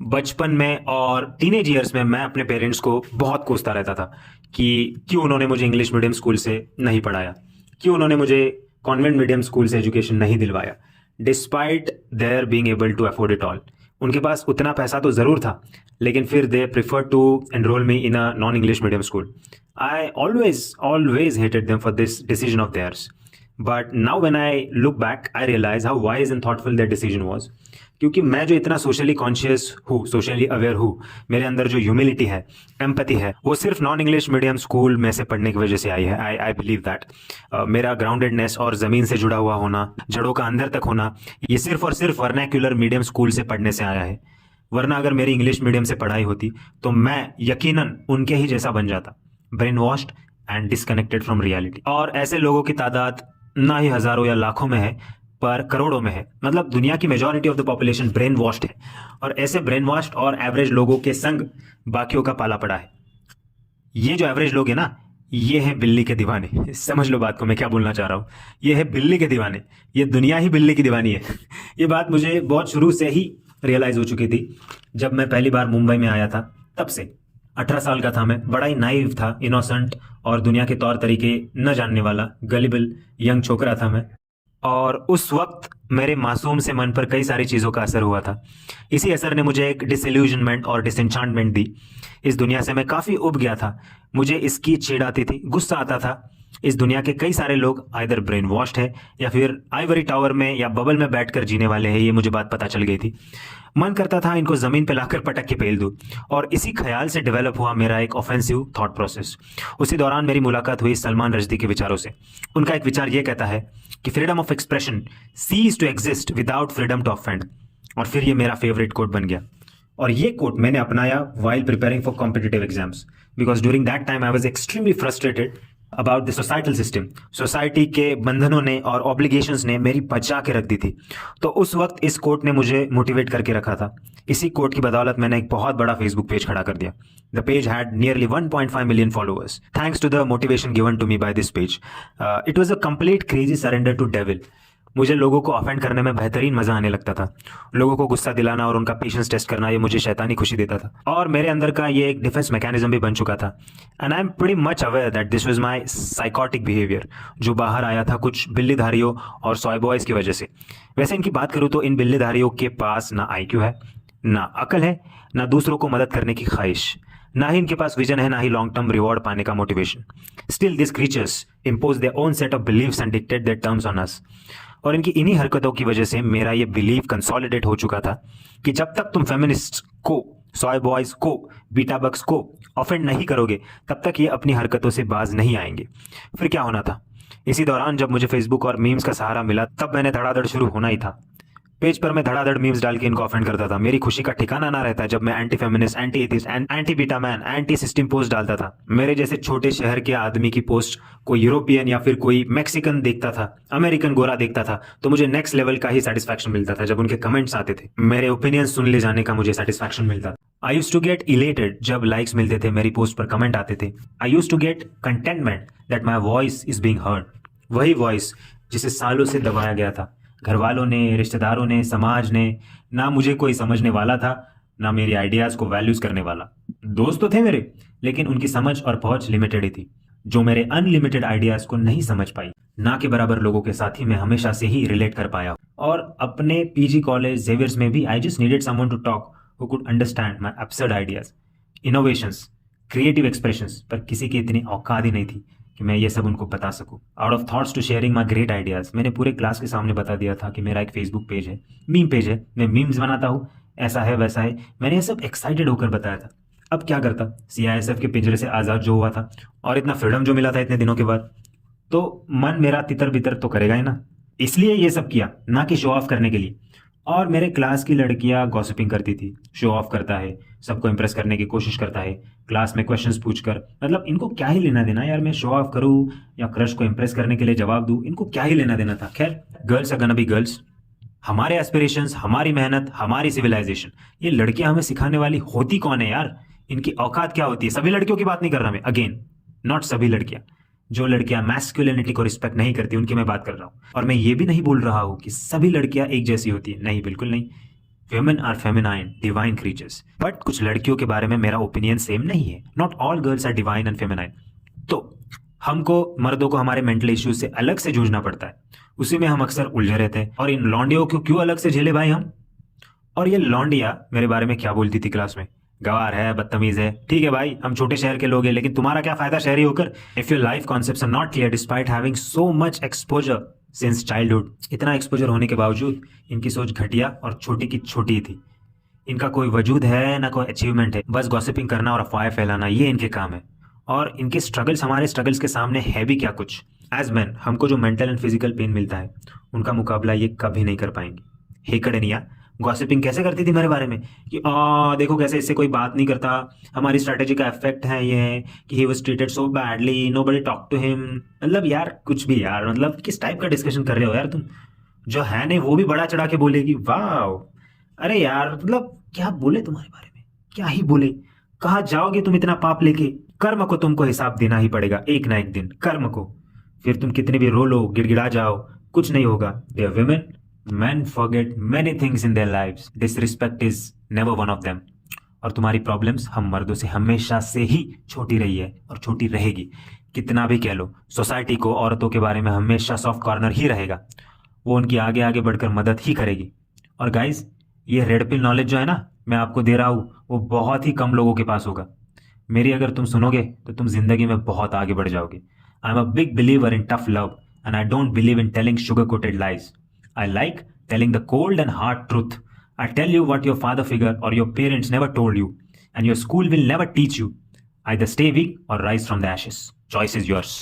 बचपन में और टीनेज ईयर्स में मैं अपने पेरेंट्स को बहुत कोसता रहता था कि क्यों उन्होंने मुझे इंग्लिश मीडियम स्कूल से नहीं पढ़ाया, क्यों उन्होंने मुझे कॉन्वेंट मीडियम स्कूल से एजुकेशन नहीं दिलवाया, despite their being able to afford it all. उनके पास उतना पैसा तो ज़रूर था, लेकिन फिर they prefer to enrol me in a non English medium school. I always hated them for this decision of theirs. But now when I look back I realise how wise and thoughtful that decision was. क्योंकि मैं जो इतना socially conscious हूँ, socially aware हूँ, मेरे अंदर जो humility है, एम्पैथी है, वो सिर्फ नॉन इंग्लिश मीडियम स्कूल में से पढ़ने की वजह से आई है। आई बिलीव दैट मेरा ग्राउंडेडनेस और ज़मीन से जुड़ा हुआ होना, जड़ों का अंदर तक होना, ये सिर्फ और सिर्फ वर्नैक्युलर मीडियम स्कूल से पढ़ने से आया है। वरना अगर मेरी इंग्लिश मीडियम से पढ़ाई होती तो मैं यकीनन उनके ही जैसा बन जाता, brain washed and disconnected from reality. और ऐसे लोगों की तादाद ना ही हजारों या लाखों में है, पर करोड़ों में है। मतलब दुनिया की majority of the population brain washed है, और ऐसे ब्रेन वॉश्ड और एवरेज लोगों के संग बाकियों का पाला पड़ा है। ये जो एवरेज लोग है ना, ये है बिल्ली के दीवाने। समझ लो बात को, मैं क्या बोलना चाह रहा हूँ। ये है बिल्ली के दीवाने, ये दुनिया ही बिल्ली की दीवानी है। ये बात मुझे बहुत शुरू से ही रियलाइज हो चुकी थी। जब मैं पहली बार मुंबई में आया था, तब से 18 साल का था मैं, बड़ा ही नाइव था, इनोसेंट और दुनिया के तौर तरीके न जानने वाला गलिबल यंग छोकरा था मैं। और उस वक्त मेरे मासूम से मन पर कई सारी चीज़ों का असर हुआ था। इसी असर ने मुझे एक डिसइल्यूजनमेंट और डिसएंचांटमेंट दी। इस दुनिया से मैं काफ़ी उब गया था। मुझे इसकी चिढ़ आती थी, गुस्सा आता था। इस दुनिया के कई सारे लोग आइदर ब्रेन वॉश्ड है या फिर आइवरी टावर में या बबल में बैठकर जीने वाले हैं। ये मुझे बात पता चल गई थी। मन करता था इनको ज़मीन पे लाकर पटक के पेल दूं। और इसी ख्याल से डेवलप हुआ मेरा एक ऑफेंसिव थॉट प्रोसेस। उसी दौरान मेरी मुलाकात हुई सलमान रश्दी के विचारों से। उनका एक विचार ये कहता है कि freedom of expression ceases to exist without freedom to offend. और फिर ये मेरा फेवरेट कोट बन गया। और ये कोट मैंने अपनाया while preparing for competitive exams, because during that time I was extremely frustrated about the societal system. Society के बंधनों ने और ऑब्लिगेशंस ने मेरी बचा के रख दी थी। तो उस वक्त इस कोट ने मुझे मोटिवेट करके रखा था। इसी कोट की बदौलत मैंने एक बहुत बड़ा फेसबुक पेज खड़ा कर दिया। The page had nearly 1.5 million followers thanks to the motivation given to me by this page. It was a complete crazy surrender to devil. मुझे लोगों को ऑफेंड करने में बेहतरीन मजा आने लगता था। लोगों को गुस्सा दिलाना और उनका पेशेंस टेस्ट करना, ये मुझे शैतानी खुशी देता था। और मेरे अंदर का ये एक डिफेंस मैकेनिज्म भी बन चुका था। And I am pretty much aware that this was my psychotic behaviour, जो बाहर आया था कुछ बिल्लीधारियों और सॉय बॉयज की वजह से। वैसे इनकी बात करूँ तो इन बिल्लीधारियों के पास ना आईक्यू है, ना अकल है, ना दूसरों को मदद करने की ख्वाहिश, ना ही इनके पास विजन है, ना ही लॉन्ग टर्म रिवॉर्ड पाने का motivation. Still this creatures impose their own set of beliefs and dictate their terms on us. और इनकी इन्हीं हरकतों की वजह से मेरा ये बिलीव कंसोलिडेट हो चुका था कि जब तक तुम फेमिनिस्ट को, सॉय बॉयज को, बीटा बक्स को ऑफेंड नहीं करोगे, तब तक ये अपनी हरकतों से बाज नहीं आएंगे। फिर क्या होना था? इसी दौरान जब मुझे फेसबुक और मीम्स का सहारा मिला, तब मैंने धड़ाधड़ शुरू होना ही था। पेज पर मैं धड़ाधड़ मीम्स डाल के इनको ऑफेंड करता था। मेरी खुशी का ठिकाना ना रहता जब मैं anti feminist, anti atheist, anti beta man, anti system post डालता था। मेरे जैसे छोटे शहर के आदमी की पोस्ट कोई यूरोपियन या फिर कोई मैक्सिकन देखता था, अमेरिकन गोरा देखता था, तो मुझे नेक्स्ट लेवल का ही सेटिस्फैक्शन मिलता था। जब उनके कमेंट्स आते थे, मेरे ओपिनियन सुन ले जाने का मुझे सेटिस्फैक्शन मिलता था। I used to get elated जब लाइक्स मिलते थे, मेरी पोस्ट पर कमेंट आते थे। I used to get contentment that my voice is being heard. वही वॉइस जिसे सालों से दबाया गया था। घर वालों ने, रिश्तेदारों ने, समाज ने, ना मुझे कोई समझने वाला था, ना मेरी आइडियाज़ को वैल्यूज़ करने वाला। दोस्त तो थे मेरे, लेकिन उनकी समझ और पहुंच लिमिटेड ही थी, जो मेरे अनलिमिटेड आइडियाज़ को नहीं समझ पाई। ना के बराबर लोगों के साथ ही मैं हमेशा से ही रिलेट कर पाया। और अपने पीजी कॉलेज जेवियर्स में भी I just needed someone to talk who could understand my absurd ideas, innovations, creative expressions. पर किसी की इतनी औकात ही नहीं थी कि मैं ये सब उनको बता सकूं। Out of thoughts to sharing my great ideas, मैंने पूरे क्लास के सामने बता दिया था कि मेरा एक फेसबुक पेज है, मीम पेज है, मैं मीम्स बनाता हूँ, ऐसा है वैसा है। मैंने ये सब एक्साइटेड होकर बताया था। अब क्या करता, सीआईएसएफ के पिंजरे से आज़ाद जो हुआ था और इतना फ्रीडम जो मिला था इतने दिनों के बाद, तो मन मेरा तितर बितर तो करेगा ही ना। इसलिए ये सब किया, ना कि शो ऑफ करने के लिए। और मेरे क्लास की लड़कियां गॉसिपिंग करती थी, शो ऑफ करता है, सबको इंप्रेस करने की कोशिश करता है, क्लास में क्वेश्चंस पूछकर। मतलब इनको क्या ही लेना देना यार, मैं शो ऑफ करूं या क्रश को इंप्रेस करने के लिए जवाब दूं, इनको क्या ही लेना देना था। खैर, girls are gonna be girls. हमारे एस्पिरेशंस, हमारी मेहनत, हमारी सिविलाइजेशन, ये लड़कियां हमें सिखाने वाली होती कौन है यार? इनकी औकात क्या होती है? सभी लड़कियों की बात नहीं कर रहा मैं, अगेन नॉट सभी लड़कियां। जो लड़कियां मैस्कुलिनिटी को रिस्पेक्ट नहीं करती, उनकी मैं बात कर रहा हूं। और मैं ये भी नहीं बोल रहा हूं कि सभी लड़कियां एक जैसी होती है, नहीं, बिल्कुल नहीं। women are feminine divine creatures, but कुछ लड़कियों के बारे में मेरा ओपिनियन सेम नहीं है. Not all girls are divine and feminine. तो हमको मर्दों को हमारे मेंटल इश्यूज से अलग से जूझना पड़ता है, उसी में हम अक्सर उलझे रहते हैं. और इन लौंडियों को क्यों अलग से झेले भाई हम? और ये लौंडिया मेरे बारे में क्या बोलती थी क्लास में? गवार है, बदतमीज है. ठीक है भाई, हम छोटे शहर के लोग हैं, लेकिन तुम्हारा क्या फायदा शहरी होकर? If your life concepts are not clear despite having so much exposure since childhood. इतना एक्सपोजर होने के बावजूद इनकी सोच घटिया और छोटी की छोटी थी. इनका कोई वजूद है ना कोई अचीवमेंट है, बस गॉसिपिंग करना और अफवाहें फैलाना, ये इनके काम है. और इनके स्ट्रगल्स हमारे स्ट्रगल्स के सामने है भी क्या कुछ. एज मैन हमको जो मेंटल एंड फिजिकल पेन मिलता है, उनका मुकाबला ये कभी नहीं कर पाएंगे. हेकड़निया गॉसिपिंग कैसे करती थी मेरे बारे में कि देखो कैसे इससे कोई बात नहीं करता, हमारी स्ट्रैटेजी का इफेक्ट है ये कि he was treated so badly, nobody talk to him. मतलब यार कुछ भी यार, मतलब किस टाइप का डिस्कशन कर रहे हो यार तुम? जो है नहीं वो भी बड़ा चढ़ा के बोलेगी. वाह, अरे यार मतलब क्या बोले तुम्हारे बारे में, क्या ही बोले. कहाँ जाओगे तुम इतना पाप लेके? कर्म को तुमको हिसाब देना ही पड़ेगा एक ना एक दिन, कर्म को. फिर तुम कितने भी रो लो, गिड़गिड़ा जाओ, कुछ नहीं होगा. They are women. Men forget many things in their lives. Disrespect is never one of them. और तुम्हारी प्रॉब्लम्स हम मर्दों से हमेशा से ही छोटी रही है और छोटी रहेगी. कितना भी कह लो, सोसाइटी को औरतों के बारे में हमेशा सॉफ्ट कॉर्नर ही रहेगा. वो उनकी आगे आगे बढ़कर मदद ही करेगी. और गाइज, ये रेड पिल नॉलेज जो है ना मैं आपको दे रहा हूँ, वो बहुत ही कम लोगों के पास होगा. मेरी अगर तुम सुनोगे तो तुम जिंदगी में बहुत आगे बढ़ जाओगे. I am a big believer in tough love and I don't believe in telling sugar coated lies. I like telling the cold and hard truth. I tell you what your father figure or your parents never told you, and your school will never teach you. Either stay weak or rise from the ashes. Choice is yours.